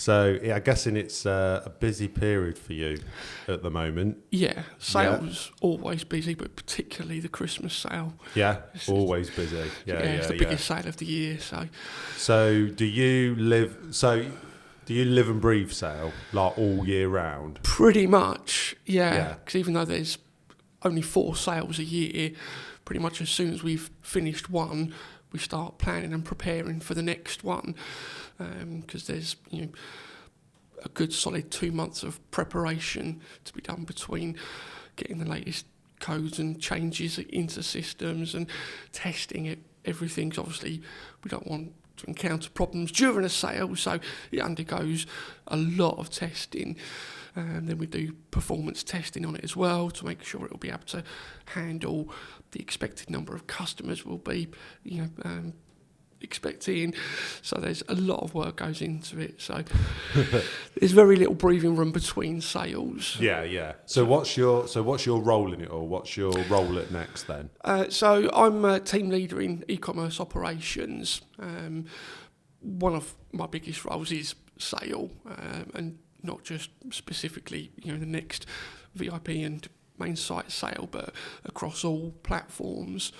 So I'm guessing it's a busy period for you at the moment. Yeah, sales always busy, but particularly the Christmas sale. Yeah, always busy. It's the biggest sale of the year. So do you live and breathe sale like all year round? Pretty much, yeah. Because even though there's only 4 sales a year, pretty much as soon as we've finished one, we start planning and preparing for the next one. Because there's a good solid 2 months of preparation to be done between getting the latest codes and changes into systems and testing it. Everything's obviously, we don't want to encounter problems during a sale, so it undergoes a lot of testing. Then we do performance testing on it as well to make sure it will be able to handle the expected number of customers we'll be, expecting. So there's a lot of work goes into it. So there's very little breathing room between sales. Yeah. So what's your role in it all? What's your role at Next then? So I'm a team leader in e-commerce operations. One of my biggest roles is sale, and not just specifically, the Next VIP and main site sale, but across all platforms.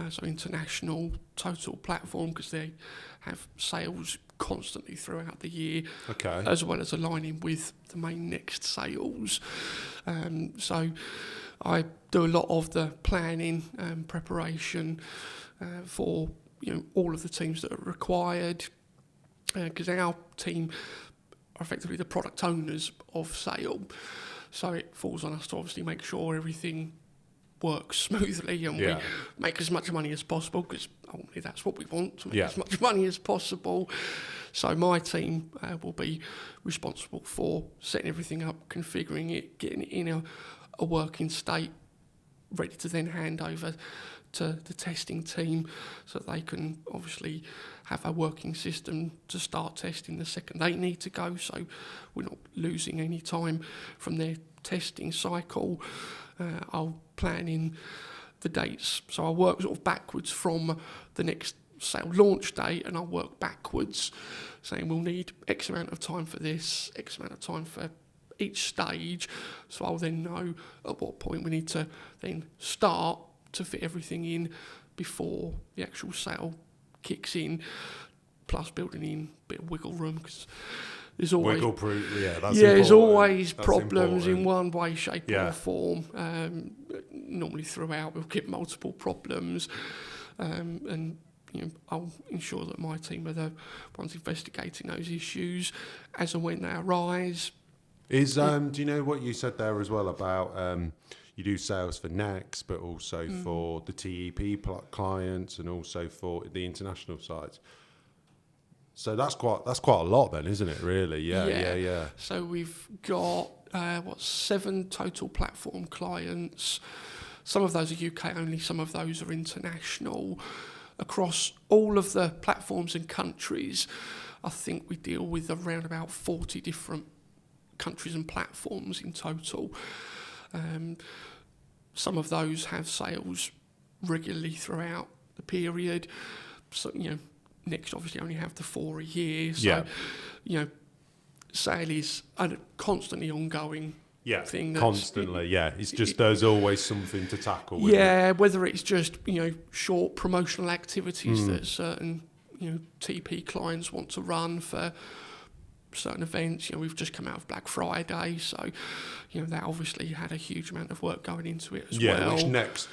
So international, total platform, because they have sales constantly throughout the year, as well as aligning with the main Next sales. So I do a lot of the planning and preparation for all of the teams that are required, because our team are effectively the product owners of sale. So it falls on us to obviously make sure everything works smoothly and we make as much money as possible, because ultimately that's what we want, to make as much money as possible. So my team will be responsible for setting everything up, configuring it, getting it in a working state, ready to then hand over to the testing team so that they can obviously have a working system to start testing the second they need to go, so we're not losing any time from their testing cycle. I'll plan in the dates, so I'll work sort of backwards from the next sale launch date, and I'll work backwards, saying we'll need X amount of time for this, X amount of time for each stage, so I'll then know at what point we need to then start to fit everything in before the actual sale kicks in, plus building in a bit of wiggle room, because there's always there's always problems in one way, shape or form. Normally throughout we'll get multiple problems, and I'll ensure that my team are the ones investigating those issues as and when they arise. Do you know what you said there as well about you do sales for Next, but also for the TEP clients and also for the international sites? So that's quite a lot then, isn't it? Really? Yeah. So we've got 7 total platform clients. Some of those are UK only, some of those are international. Across all of the platforms and countries, I think we deal with around about 40 different countries and platforms in total. Some of those have sales regularly throughout the period. So, Next obviously only have the 4 a year. So, sale is a constantly ongoing thing. Constantly, It's just there's always something to tackle. Whether it's just, short promotional activities that certain, TP clients want to run for certain events. We've just come out of Black Friday, so that obviously had a huge amount of work going into it as well. Which Next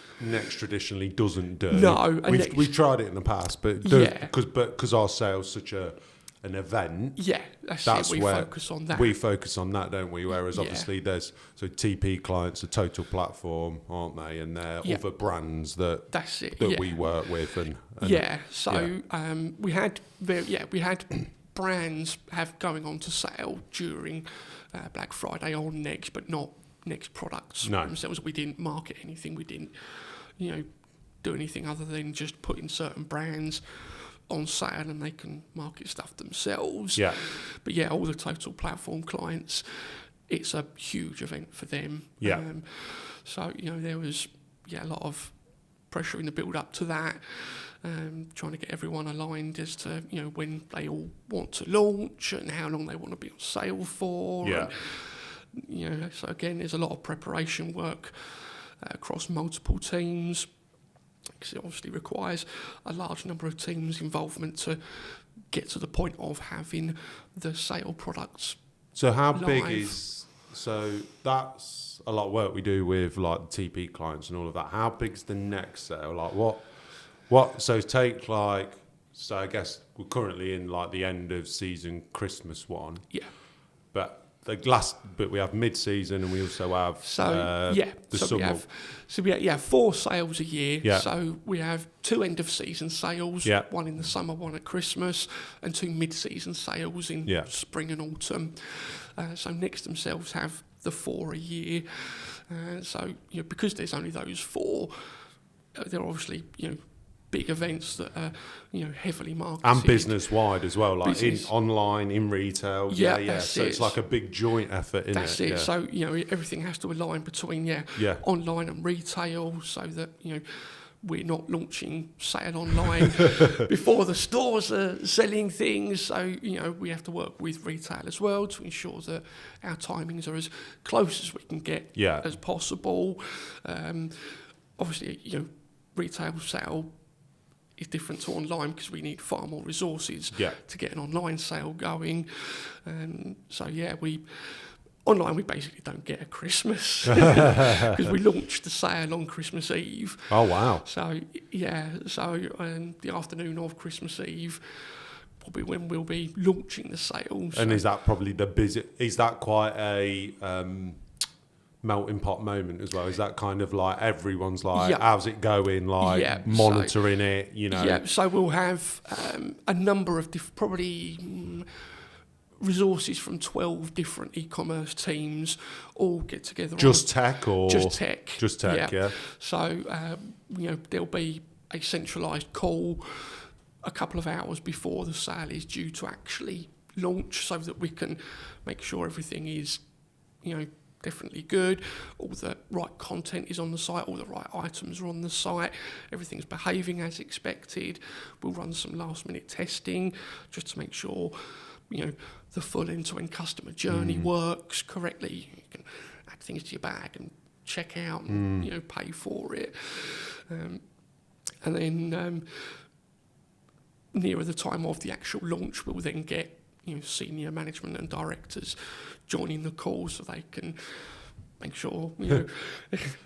traditionally doesn't do. No, we've tried it in the past, but because our sales such an event. That's we focus on that. We focus on that, don't we? Whereas obviously there's TP clients, a total platform, aren't they? And they're other brands that we work with we had brands have going on to sale during Black Friday on Next, but not Next products themselves. We didn't market anything. We didn't, do anything other than just putting certain brands on sale and they can market stuff themselves. But all the total platform clients, it's a huge event for them. So there was a lot of pressure in the build up to that, trying to get everyone aligned as to, you know, when they all want to launch and how long they want to be on sale for. Yeah. And, you know, so again, there's a lot of preparation work across multiple teams, because it obviously requires a large number of teams' involvement to get to the point of having the sale products. So how live. big is, so that's a lot of work we do with like the TP clients and all of that. How big's the next sale? Like what, so take like, so I guess we're currently in like the end of season Christmas one. Yeah. But the last, but we have mid-season and we also have the summer. We have 4 sales a year. Yeah. So we have 2 end-of-season sales, Yeah. one in the summer, one at Christmas, and 2 mid-season sales in Yeah. spring and autumn. So Next themselves have the 4 a year. So, you know, because there's only those 4, they're obviously, you know, big events that are, you know, heavily marketed. And business-wide as well, like Business. in online, in retail. Yeah, Yeah. that's So it. it's like a big joint effort, isn't That's it. Yeah. So, you know, everything has to align between, Yeah. online and retail, so that, you know, we're not launching sale online before the stores are selling things. So, you know, we have to work with retail as well to ensure that our timings are as close as we can get Yeah. as possible. Obviously, you know, retail sale is different to online because we need far more resources Yeah. to get an online sale going. So yeah, online we basically don't get a Christmas because we launched the sale on Christmas Eve. Oh, wow. So yeah, the afternoon of Christmas Eve, probably when we'll be launching the sales. And is that probably the busy? Is that quite a melting pot moment as well? Is that kind of like everyone's like, Yeah. how's it going? Like Yeah, monitoring it, you know? Yeah, so we'll have a number of resources from 12 different e-commerce teams all get together. Just tech or Just tech. Just tech, yeah. So you know, there'll be a centralised call a couple of hours before the sale is due to actually launch, so that we can make sure everything is, you know, definitely good, all the right content is on the site, all the right items are on the site, everything's behaving as expected. We'll run some last minute testing just to make sure, you know, the full end-to-end customer journey works correctly. You can add things to your bag and check out and you know, pay for it. And then nearer the time of the actual launch, we'll then get, you know, senior management and directors joining the call so they can make sure, you know.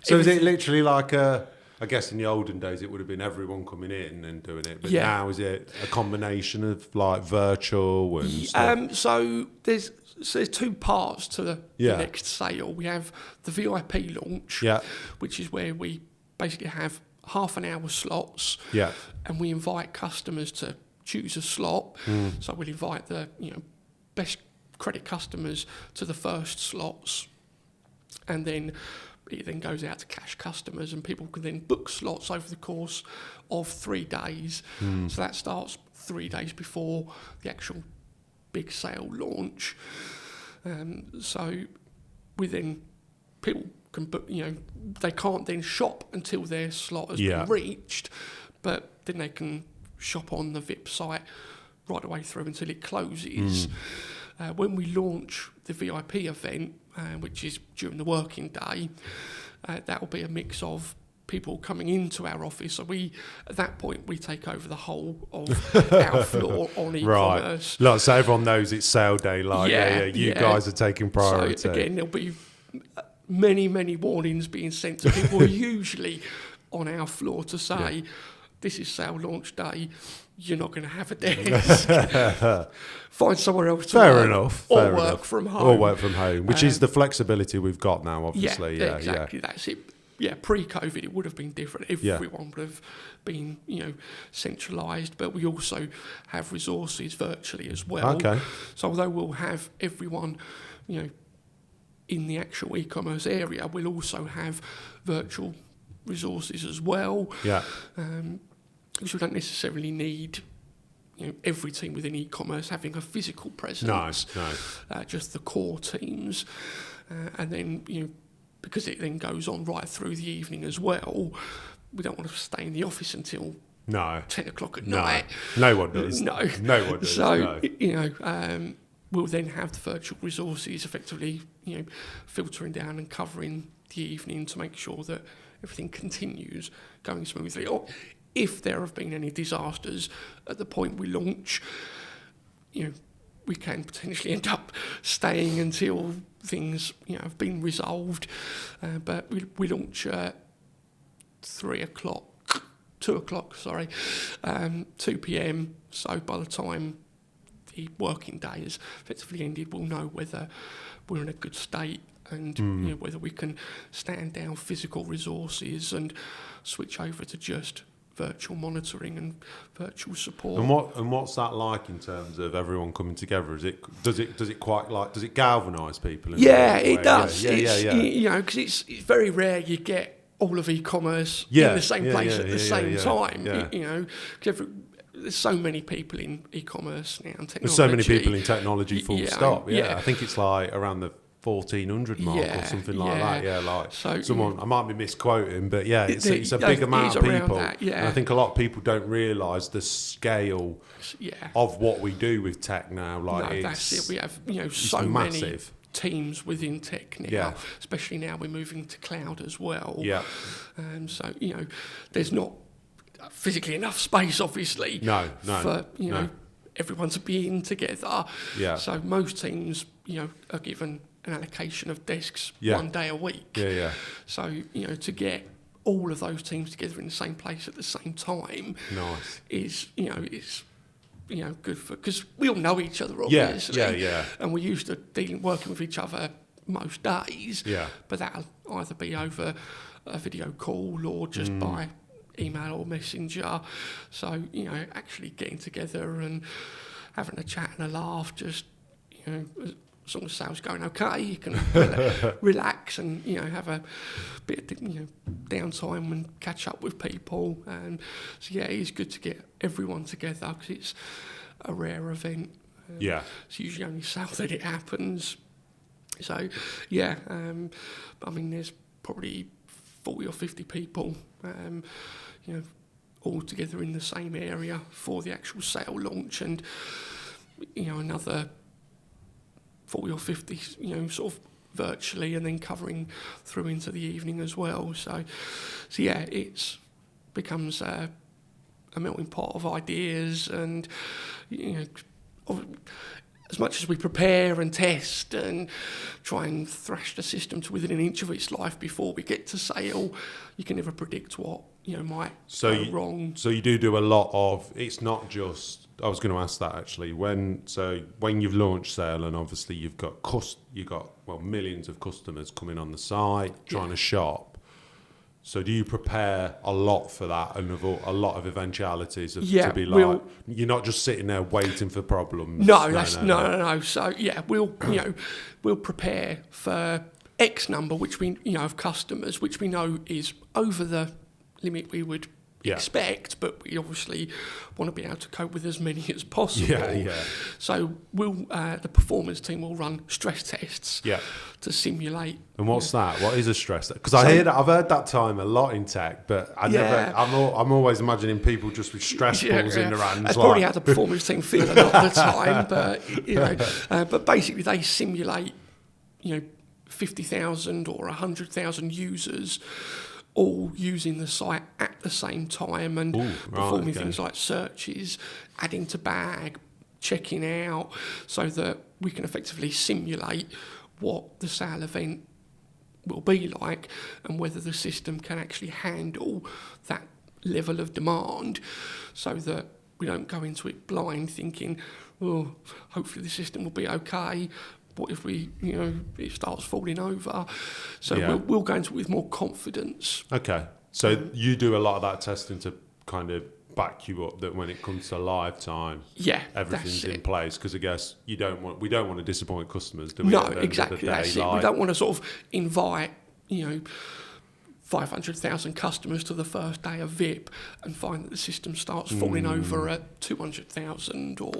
So is it literally like I guess in the olden days it would have been everyone coming in and doing it, but Yeah. now is it a combination of like virtual and stuff? So there's 2 parts to the Yeah. next sale. We have the VIP launch, Yeah. which is where we basically have half an hour slots, Yeah. and we invite customers to choose a slot. So we'll invite the, you know, best credit customers to the first slots, and then it then goes out to cash customers, and people can then book slots over the course of 3 days. So that starts 3 days before the actual big sale launch. So we then, people can book, you know, they can't then shop until their slot has Yeah. been reached, but then they can shop on the VIP site right the way through until it closes. When we launch the VIP event, which is during the working day, that will be a mix of people coming into our office. So at that point, we take over the whole of our floor on e-commerce. Right. Like, so everyone knows it's sale day. Like, Yeah, you yeah. guys are taking priority. So again, there'll be many warnings being sent to people who are usually on our floor to say, this is sale launch day, you're not going to have a desk. Find somewhere else to Fair work. enough. Or fair work enough. from home. Or work from home, which is the flexibility we've got now, obviously. Yeah, exactly. That's it. Yeah, pre-COVID, it would have been different. Everyone would have been, you know, centralised, but we also have resources virtually as well. Okay. So although we'll have everyone, you know, in the actual e-commerce area, we'll also have virtual resources as well. Yeah. Because we don't necessarily need, you know, every team within e-commerce having a physical presence. No. Just the core teams, and then, you know, because it then goes on right through the evening as well, we don't want to stay in the office until No. 10 o'clock at No. night. No one does. No. No one does. So, no. We'll then have the virtual resources effectively, filtering down and covering the evening to make sure that everything continues going smoothly. Or if there have been any disasters at the point we launch, we can potentially end up staying until things, have been resolved. But we launch at 2 o'clock, 2 p.m. So by the time the working day has effectively ended, we'll know whether we're in a good state and whether we can stand down physical resources and switch over to just virtual monitoring and virtual support. And what's that like in terms of everyone coming together? Does it galvanise people? Yeah, it does. Yeah. Because it's very rare you get all of e-commerce in the same place at the same time. Yeah. Because there's so many people in e-commerce now and technology. There's so many people in technology, full stop. Yeah. I think it's like around the 1400 mark or something like that. Yeah, like so, someone, I might be misquoting, but it's a big amount of people. And I think a lot of people don't realise the scale of what we do with tech now. That's it. We have so many teams within tech now, especially now we're moving to cloud as well. Yeah. So there's not physically enough space, obviously. No. For everyone to be in together. Yeah. So most teams, are given an allocation of desks 1 day a week. Yeah. So to get all of those teams together in the same place at the same time, is good for, because we all know each other obviously. Yeah. And we're used to working with each other most days. Yeah. But that'll either be over a video call or just by email or messenger. So actually getting together and having a chat and a laugh, just as long as sales going okay, you can relax and have a bit of downtime and catch up with people. And so it is good to get everyone together because it's a rare event. It's usually only sales that it happens. So there's probably 40 or 50 people, all together in the same area for the actual sale launch, and another 40 or 50, sort of virtually, and then covering through into the evening as well. So it's becomes a melting pot of ideas, and as much as we prepare and test and try and thrash the system to within an inch of its life before we get to sale, you can never predict what might go wrong. So you do a lot of. It's not just. I was going to ask that actually. When you've launched sale, and obviously you've got millions of customers coming on the site trying to shop. So do you prepare a lot for that and a lot of eventualities to be like, you're not just sitting there waiting for problems? No. So we'll prepare for X number, which we of customers, which we know is over the limit we would expect, but we obviously want to be able to cope with as many as possible. So the performance team will run stress tests to simulate. And what's that? What is a stress test? Because I've heard that term a lot in tech, but I'm always imagining people just with stress balls in their hands. That's probably how the performance team feel a lot of the time, but basically they simulate 50,000 or 100,000 users all using the site at the same time and performing things like searches, adding to bag, checking out, so that we can effectively simulate what the sale event will be like and whether the system can actually handle that level of demand, so that we don't go into it blind thinking, hopefully the system will be okay. What if it starts falling over? So we'll go into it with more confidence. Okay. So you do a lot of that testing to kind of back you up that when it comes to live time, everything's in place, because I guess we don't want to disappoint customers, do we? No, exactly. That's it. We don't want to sort of invite 500,000 customers to the first day of VIP and find that the system starts falling over at 200,000 or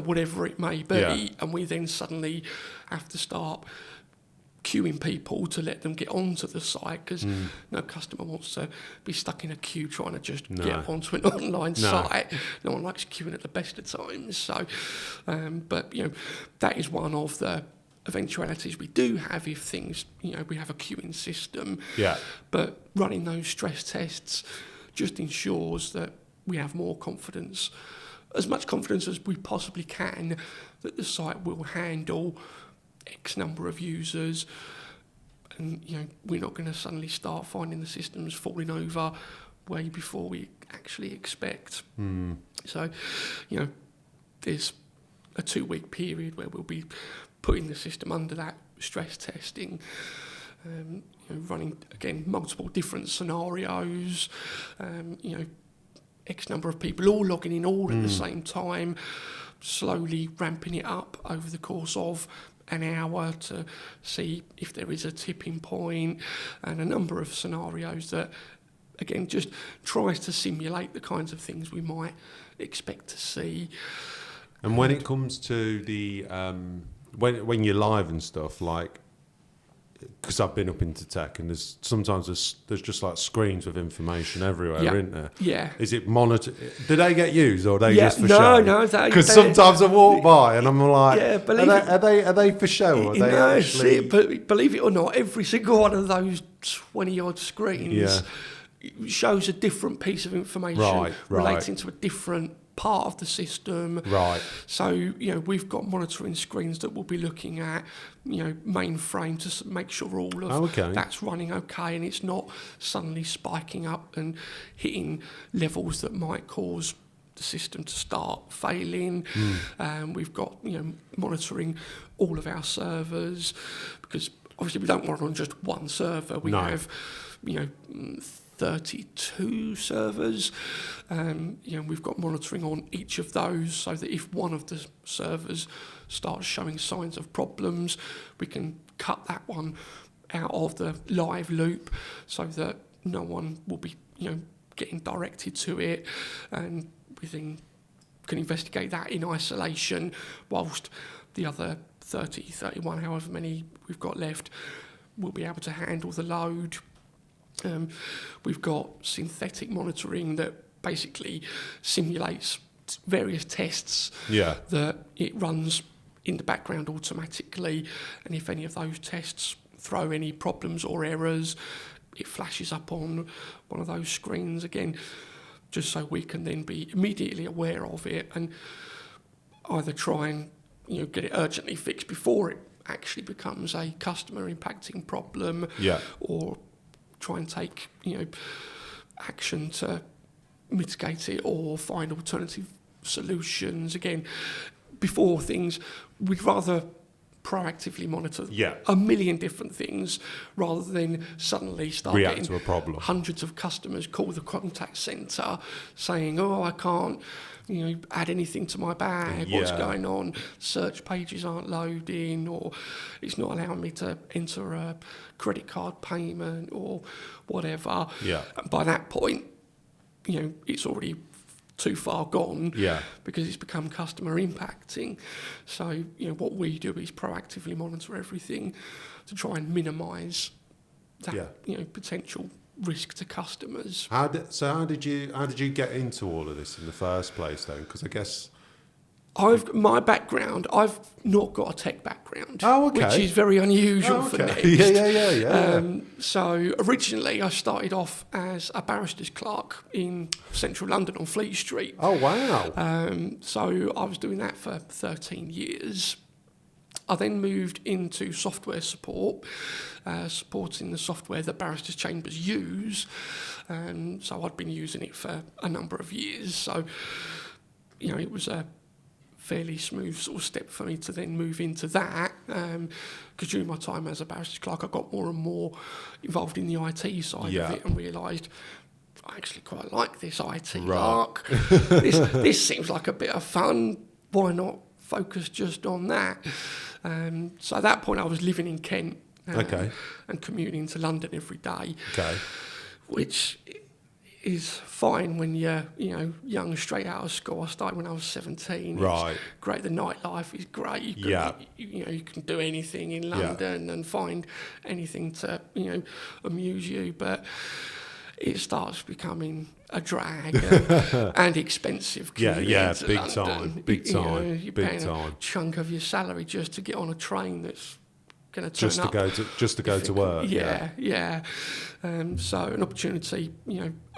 whatever it may be, and we then suddenly have to start queuing people to let them get onto the site, because no customer wants to be stuck in a queue trying to just get onto an online site. No one likes queuing at the best of times. So, but that is one of the eventualities we do have if things, we have a queuing system. Yeah. But running those stress tests just ensures that we have more confidence, as much confidence as we possibly can, that the site will handle X number of users, and we're not going to suddenly start finding the systems falling over way before we actually expect. So, there's a 2-week period where we'll be putting the system under that stress testing, running again multiple different scenarios, X number of people all logging in all at the same time, slowly ramping it up over the course of an hour to see if there is a tipping point, and a number of scenarios that, again, just tries to simulate the kinds of things we might expect to see. And when it comes to the when you're live and stuff, like, because I've been up into tech, and there's just like screens with information everywhere, isn't there? Yeah. Is it monitored? Do they get used, or are they just for show? No. Because sometimes I walk by and I'm like, are they for show? Or are they actually? But believe it or not, every single one of those 20-odd screens shows a different piece of information relating to a different part of the system. Right. So, we've got monitoring screens that we'll be looking at, mainframe, to make sure all of that's running okay, and it's not suddenly spiking up and hitting levels that might cause the system to start failing. We've got, monitoring all of our servers, because obviously we don't run on just one server. We have, 32 servers. We've got monitoring on each of those, so that if one of the servers starts showing signs of problems, we can cut that one out of the live loop, so that no one will be, getting directed to it, and we then can investigate that in isolation, whilst the other 30, 31, however many we've got left, will be able to handle the load. We've got synthetic monitoring that basically simulates various tests that it runs in the background automatically, and if any of those tests throw any problems or errors, it flashes up on one of those screens again, just so we can then be immediately aware of it and either try and get it urgently fixed before it actually becomes a customer impacting problem, or try and take action to mitigate it or find alternative solutions. Again, before things, we'd rather proactively monitor a million different things rather than suddenly start react to a problem. Hundreds of customers call the contact centre saying, I can't add anything to my bag, what's going on, search pages aren't loading, or it's not allowing me to enter a credit card payment or whatever. And by that point, it's already too far gone because it's become customer impacting. So, what we do is proactively monitor everything to try and minimise that, potential risk to customers. How did you get into all of this in the first place then? Because I guess My background, I've not got a tech background, okay. which is very unusual for Next. Yeah. So originally I started off as a barrister's clerk in central London on Fleet Street. Oh, wow. So I was doing that for 13 years. I then moved into software support, supporting the software that barristers' chambers use. So I'd been using it for a number of years. So, it was a fairly smooth sort of step for me to then move into that, because during my time as a barrister's clerk, I got more and more involved in the IT side of it and realised I actually quite like this IT lark. This seems like a bit of fun. Why not focus just on that? So at that point, I was living in Kent and commuting to London every day, which is fine when you're, young, straight out of school. I started when I was 17. Right. It's great. The nightlife is great. You can do anything in London and find anything to, amuse you. But it starts becoming a drag and expensive. Big London. time. You're paying a chunk of your salary just to get on a train that's going to turn Just up. to go to work. Yeah. So an opportunity,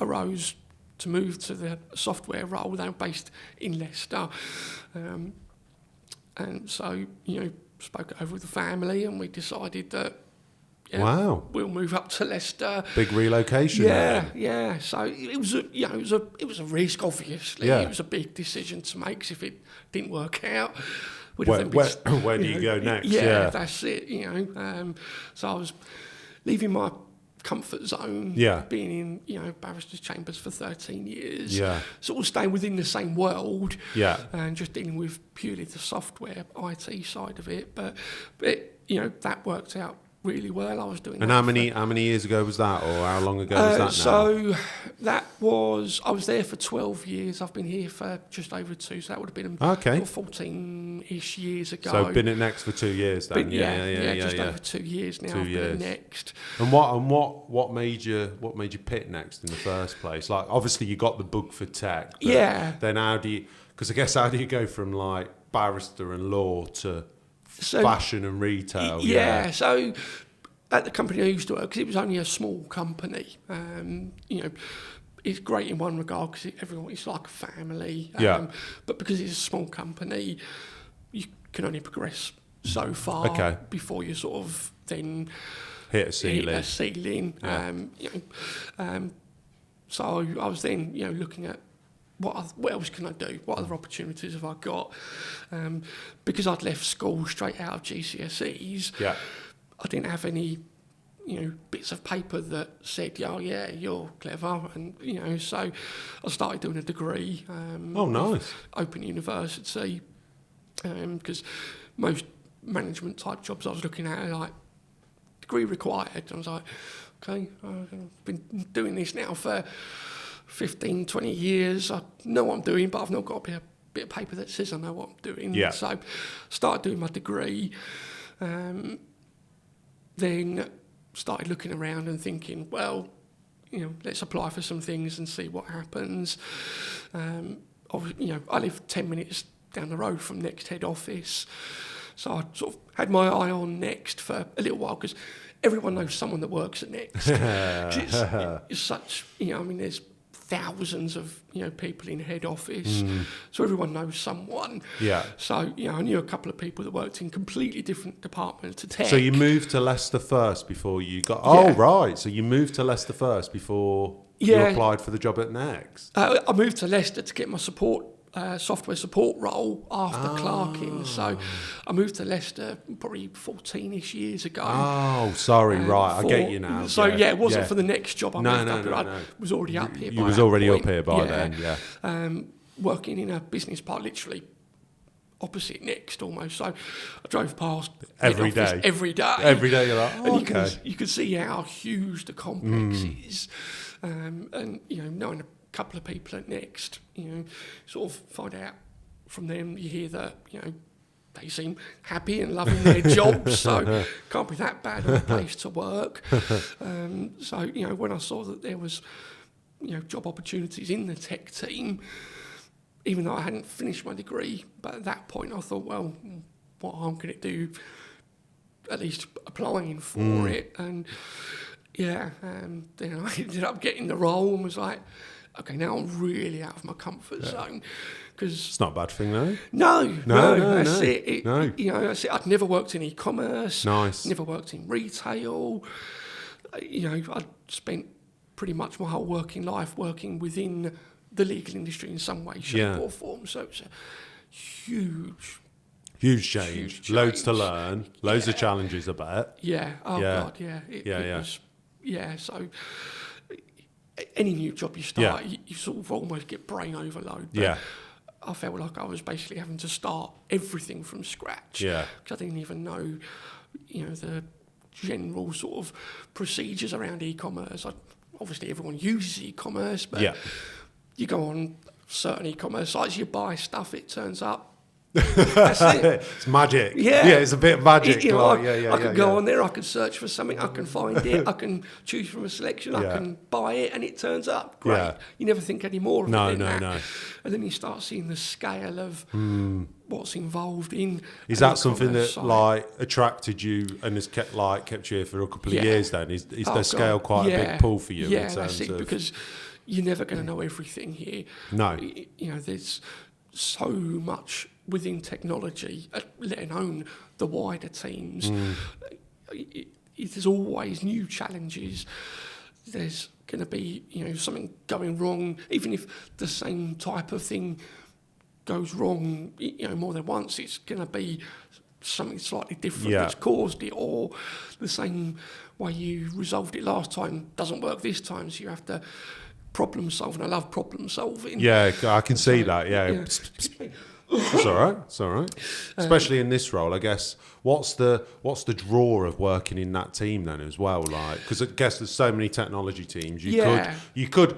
arose to move to the software role. They were based in Leicester, and so spoke it over with the family, and we decided that. Yeah, Wow. We'll move up to Leicester. Big relocation. Yeah. So it was a risk, obviously. Yeah. It was a big decision to make. 'Cause if it didn't work out, Where do you go next? Yeah, that's it. So I was leaving my comfort zone. Yeah. Being in barristers' chambers for 13 years. Yeah. Sort of staying within the same world. Yeah. And just dealing with purely the software IT side of it, but that worked out really well. I was doing. And how many years ago was that, or how long ago was that now? So I was there for 12 years. I've been here for just over 2, so that would have been 14-ish years ago. So been at Next for 2 years then. Just over 2 years now. 2 years. I've been at Next. And what made you pick Next in the first place? Like, obviously you got the bug for tech. But then how do you go from like barrister and law to fashion and retail? So at the company I used to work, because it was only a small company, it's great in one regard because it's like a family. But because it's a small company, you can only progress so far before you sort of then hit a ceiling. So I was then looking at what else can I do? What other opportunities have I got? Because I'd left school straight out of GCSEs, I didn't have any, bits of paper that said, you're clever. And, so I started doing a degree. Nice. Open university. Because most management type jobs I was looking at are like degree required. And I was like, okay, I've been doing this now for 15, 20 years. I know what I'm doing, but I've not got a bit of paper that says I know what I'm doing. Yeah. So started doing my degree. Then started looking around and thinking, well, let's apply for some things and see what happens. I live 10 minutes down the road from Next head office. So I sort of had my eye on Next for a little while because everyone knows someone that works at Next. It's such, there's thousands of people in head office, so everyone knows someone. Yeah. So I knew a couple of people that worked in completely different departments to tech. So you moved to Leicester first before you got. Oh right. So you moved to Leicester first before you applied for the job at Next. I moved to Leicester to get my software support role after clerking. So I moved to Leicester probably 14-ish years ago. Oh, sorry, right. I get you now. So it wasn't for the next job I moved up here. I was already up here You was already up here by then, working in a business park, literally opposite Next almost. So I drove past every day. Every day. Every day you're like, and you could see how huge the complex is. And, knowing a couple of people at Next, sort of find out from them, you hear that, they seem happy and loving their jobs, so can't be that bad of a place to work. So, when I saw that there was, job opportunities in the tech team, even though I hadn't finished my degree, but at that point I thought, well, what I'm going to do, at least applying for it. And then I ended up getting the role and was like, okay, now I'm really out of my comfort zone. Cause it's not a bad thing, though. No, that's it. No. That's it. I'd never worked in e-commerce. Nice. Never worked in retail. I'd spent pretty much my whole working life working within the legal industry in some way, shape or form. So it's a huge change. Loads to learn. Loads of challenges, I bet. Yeah. God, yeah. It was, so any new job you start, you sort of almost get brain overload. But I felt like I was basically having to start everything from scratch. Yeah. Because I didn't even know, the general sort of procedures around e-commerce. I obviously everyone uses e-commerce, but Yeah. you go on certain e-commerce sites, you buy stuff, it turns up. That's it. It's magic. Yeah. Yeah, it's a bit magic. You know, like, I could go on there, I could search for something, I can find it, I can choose from a selection, I Yeah. can buy it, and it turns up. Great. Yeah. You never think any more of No, it than no, that. no. And then you start seeing the scale of what's involved in. Is an that something e-commerce that site. like attracted you and has kept you here for a couple of Yeah. years? Then is Oh, the scale God. quite a Yeah. big pull for you? Yeah, in that's terms it, of, because you're never going to know everything here. No. You know, there's so much within technology, let alone the wider teams. There's always new challenges. There's going to be, you know, something going wrong, even if the same type of thing goes wrong, you know, more than once, it's going to be something slightly different Yeah. that's caused it, or the same way you resolved it last time doesn't work this time, so you have to problem solve, and I love problem solving. Yeah, I can see that. Yeah, Yeah. it's all right. It's all right. Especially in this role, I guess. What's the draw of working in that team then as well? Like, because I guess there's so many technology teams. You could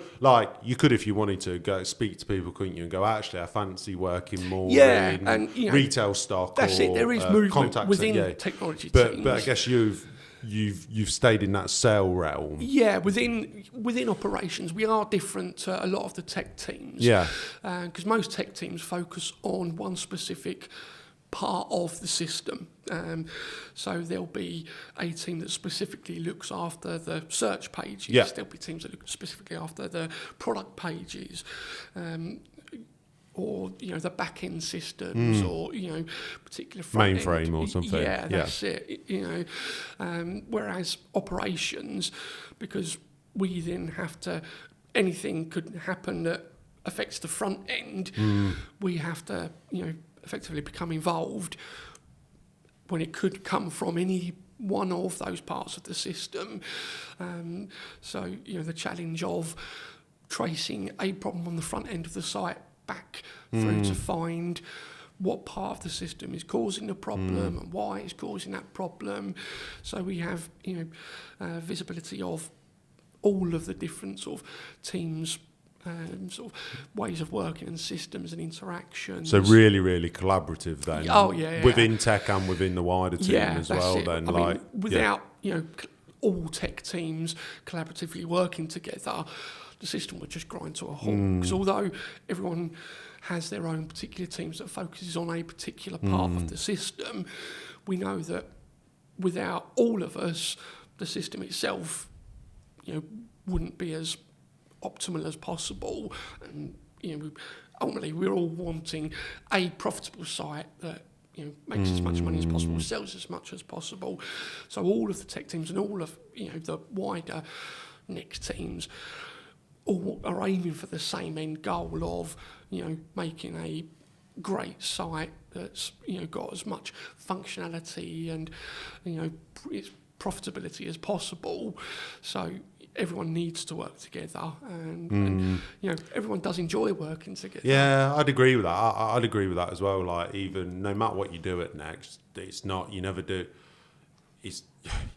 if you wanted to go speak to people, couldn't you? And go, actually, I fancy working more in and, you know, retail stock. That's or, it. There is movement contact within center, yeah. technology But teams. I guess you've stayed in that sale realm. Yeah, within operations, we are different to a lot of the tech teams. Yeah. Because most tech teams focus on one specific part of the system. So there'll be a team that specifically looks after the search pages. Yeah. There'll be teams that look specifically after the product pages. Or, you know, the back-end systems, or, you know, particular front Mainframe end. or something. Yeah, Yeah. that's it. You know, whereas operations, because we then have to, anything could happen that affects the front end, we have to, you know, effectively become involved when it could come from any one of those parts of the system. So, you know, the challenge of tracing a problem on the front end of the site back through to find what part of the system is causing the problem and why it's causing that problem. So we have, you know, visibility of all of the different sort of teams, sort of ways of working and systems and interactions. So really, really collaborative then. Oh, yeah. Within tech and within the wider team as that's well. it. Then, I like, mean, without, you know, all tech teams collaboratively working together, the system would just grind to a halt. Because although everyone has their own particular teams that focuses on a particular part of the system, we know that without all of us, the system itself, you know, wouldn't be as optimal as possible. And, you know, ultimately we're all wanting a profitable site that, you know, makes as much money as possible, sells as much as possible. So all of the tech teams and all of, you know, the wider next teams all are aiming for the same end goal of, you know, making a great site that's, you know, got as much functionality and, you know, its profitability as possible. So everyone needs to work together, and you know, everyone does enjoy working together. Yeah, I'd agree with that. I'd agree with that as well. Like, even no matter what you do at Next, it's not, you never do. It's,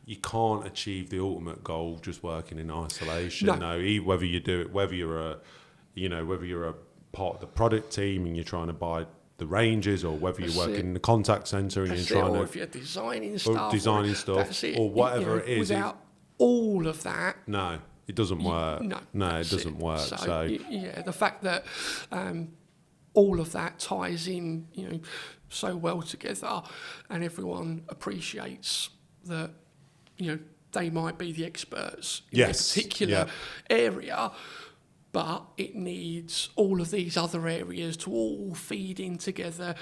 you can't achieve the ultimate goal just working in isolation. No, whether you do it, whether you're a part of the product team and you're trying to buy the ranges, or whether you're working in the contact centre and you're trying or to, if you're designing stuff, or whatever it is. Without all of that, no, it doesn't work. No, it doesn't work. So yeah, the fact that all of that ties in, you know, so well together, and everyone appreciates that, you know, they might be the experts in a particular area, but it needs all of these other areas to all feed in together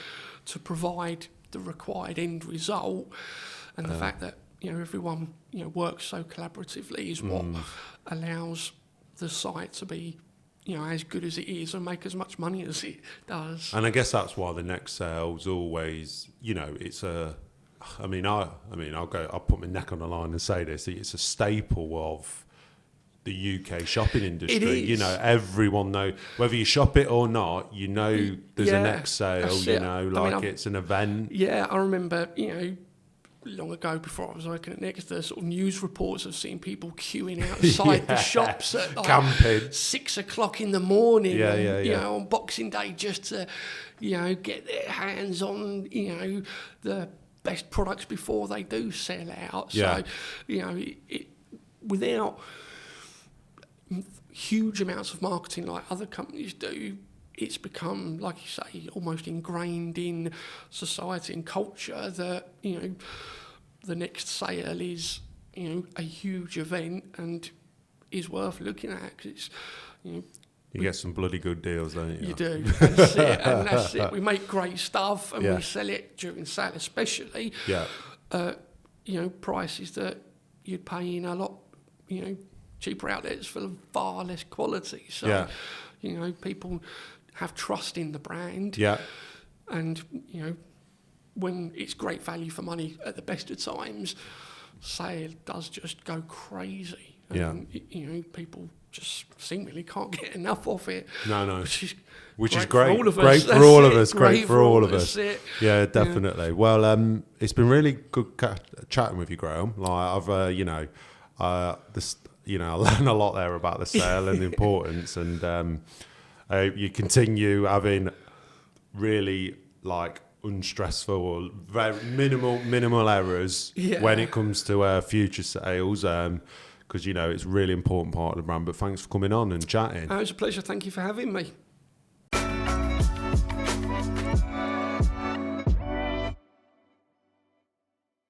to provide the required end result. And the fact that, you know, everyone, you know, works so collaboratively is what allows the site to be, you know, as good as it is and make as much money as it does. And I guess that's why the next sale's always, you know, it's a, I'll put my neck on the line and say this, it's a staple of the UK shopping industry. It is. You know, everyone know, whether you shop it or not, you know there's a next sale, you know, like it's an event. Yeah, I remember, you know, long ago, before I was working at Next, the sort of news reports of seeing people queuing outside the shops at like Camping. 6 o'clock in the morning, Yeah, and, yeah, you yeah. know, on Boxing Day, just to, you know, get their hands on, you know, the best products before they do sell out. Yeah. So, you know, without huge amounts of marketing like other companies do, it's become, like you say, almost ingrained in society and culture that, you know, the next sale is, you know, a huge event and is worth looking at, 'cause it's, you know, You get some bloody good deals, don't you? you do. That's it. And that's it. We make great stuff and Yeah. we sell it during sale, especially, Yeah. you know, prices that you'd pay in a lot, you know, cheaper outlets for far less quality. So, Yeah. you know, people have trust in the brand. Yeah. And, you know, when it's great value for money at the best of times, sale does just go crazy. And, you know, people just seemingly can't get enough of it. No. Which is great. for all of us. Great for That's all of it. us. Great for all of us. That's it. Yeah, definitely. Well, it's been really good chatting with you, Graham. Like I've, you know, this, you know, I learned a lot there about the sale and the importance, and you continue having really like unstressful or very minimal errors when it comes to future sales. Because, you know, it's a really important part of the brand. But thanks for coming on and chatting. It was a pleasure. Thank you for having me.